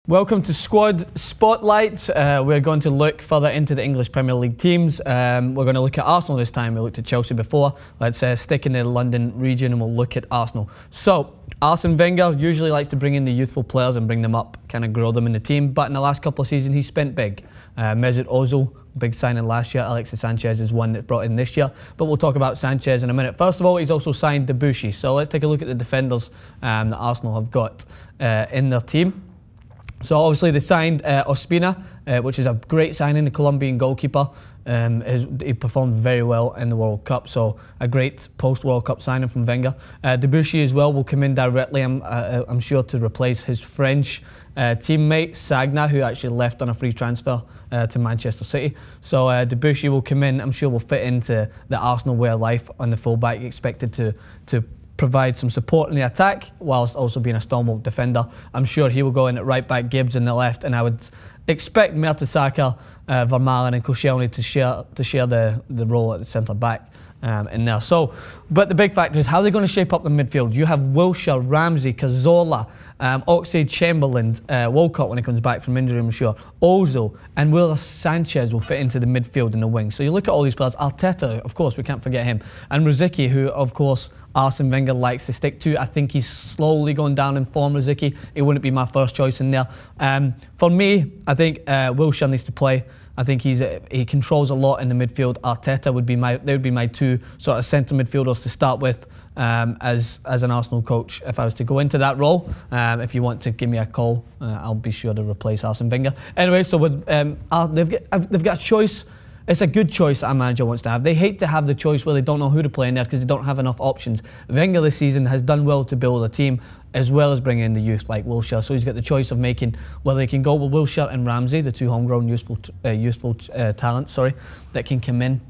Welcome to Squad Spotlight. We're going to look further into the English Premier League teams. We're going to look at Arsenal this time. We looked at Chelsea before. Let's stick in the London region and we'll look at Arsenal. So, Arsene Wenger usually likes to bring in the youthful players and bring them up, kind of grow them in the team. But in the last couple of seasons, he spent big. Mesut Ozil, big signing last year. Alexis Sanchez is one that's brought in this year. But we'll talk about Sanchez in a minute. First of all, he's also signed Debuchy. So let's take a look at the defenders that Arsenal have got in their team. So obviously they signed Ospina, which is a great signing, the Colombian goalkeeper. He performed very well in the World Cup, so a great post-World Cup signing from Wenger. Debuchy as well will come in directly, I'm sure, to replace his French teammate Sagna, who actually left on a free transfer to Manchester City. So Debuchy will come in, I'm sure will fit into the Arsenal way of life on the fullback, expected to provide some support in the attack whilst also being a stalwart defender. I'm sure he will go in at right back, Gibbs in the left, and I would expect Mertesacker, Vermaelen and Koscielny to share the role at the centre back in there. So, but the big factor is how they're going to shape up the midfield. You have Wilshere, Ramsey, Cazorla, Oxlade-Chamberlain, Walcott when he comes back from injury, I'm sure, Ozil, and Will Sanchez will fit into the midfield and the wing. So you look at all these players. Arteta, of course, we can't forget him, and Rosicky, who of course Arsene Wenger likes to stick to. I think he's slowly going down in form, Rosicky. He wouldn't be my first choice in there. For me, I think Wilshere needs to play. I think he controls a lot in the midfield. Arteta would be my two sort of centre midfielders to start with as an Arsenal coach. If I was to go into that role, if you want to give me a call, I'll be sure to replace Arsene Wenger. Anyway, so with, they've got a choice. It's a good choice that a manager wants to have. They hate to have the choice where they don't know who to play in there because they don't have enough options. Wenger this season has done well to build a team as well as bringing in the youth like Wilshere. So he's got the choice of making whether he can go with Wilshere and Ramsey, the two homegrown useful talents, that can come in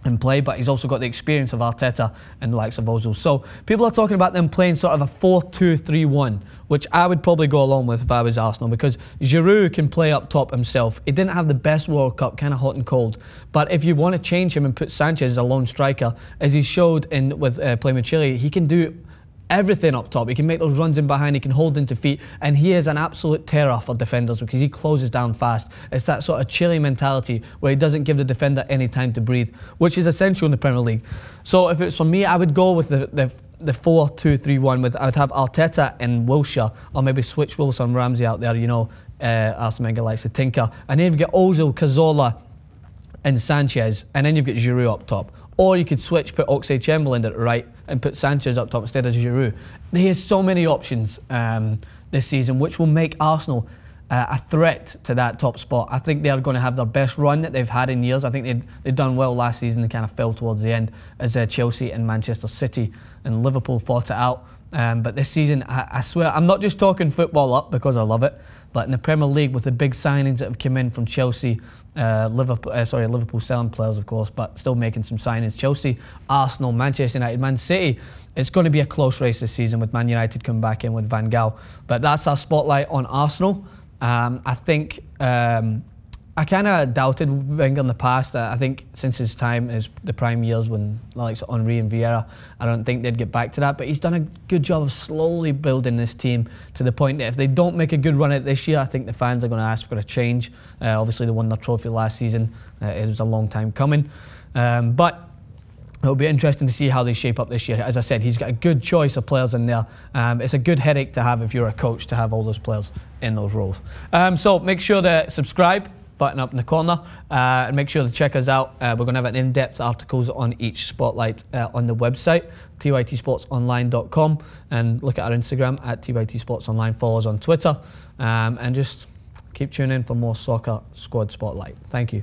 and play, but he's also got the experience of Arteta and the likes of Ozil. So people are talking about them playing sort of a 4-2-3-1, which I would probably go along with if I was Arsenal, because Giroud can play up top himself. He didn't have the best World Cup, kind of hot and cold, but if you want to change him and put Sanchez as a lone striker, as he showed with playing with Chile, he can do everything up top. He can make those runs in behind, he can hold into feet, and he is an absolute terror for defenders because he closes down fast. It's that sort of Chile mentality where he doesn't give the defender any time to breathe, which is essential in the Premier League. So if it's for me, I would go with the 4-2-3-1 I would have Arteta and Wilshere, or maybe switch Wilson and Ramsey out there, you know, Arsene Wenger likes to tinker. And then you've got Ozil, Cazorla and Sanchez, and then you've got Giroud up top. Or you could switch, put Oxlade-Chamberlain at the right and put Sanchez up top instead of Giroud. He has so many options this season, which will make Arsenal a threat to that top spot. I think they are going to have their best run that they've had in years. I think they'd done well last season. They kind of fell towards the end as Chelsea and Manchester City and Liverpool fought it out. But this season, I swear, I'm not just talking football up because I love it, but in the Premier League with the big signings that have come in from Chelsea, Liverpool selling players, of course, but still making some signings. Chelsea, Arsenal, Manchester United, Man City. It's going to be a close race this season with Man United coming back in with Van Gaal. But that's our spotlight on Arsenal. I think I kind of doubted Wenger in the past. I think since his time, the prime years when like Henry and Vieira, I don't think they'd get back to that. But he's done a good job of slowly building this team to the point that if they don't make a good run at this year, I think the fans are going to ask for a change. Obviously, they won their trophy last season. It was a long time coming. But it'll be interesting to see how they shape up this year. As I said, he's got a good choice of players in there. It's a good headache to have if you're a coach to have all those players in those roles. So make sure to subscribe. Button up in the corner, and make sure to check us out. We're going to have an in-depth articles on each spotlight on the website, TYTSportsOnline.com, and look at our Instagram at TYTSportsOnline. Follow us on Twitter, and just keep tuning in for more Soccer Squad Spotlight. Thank you.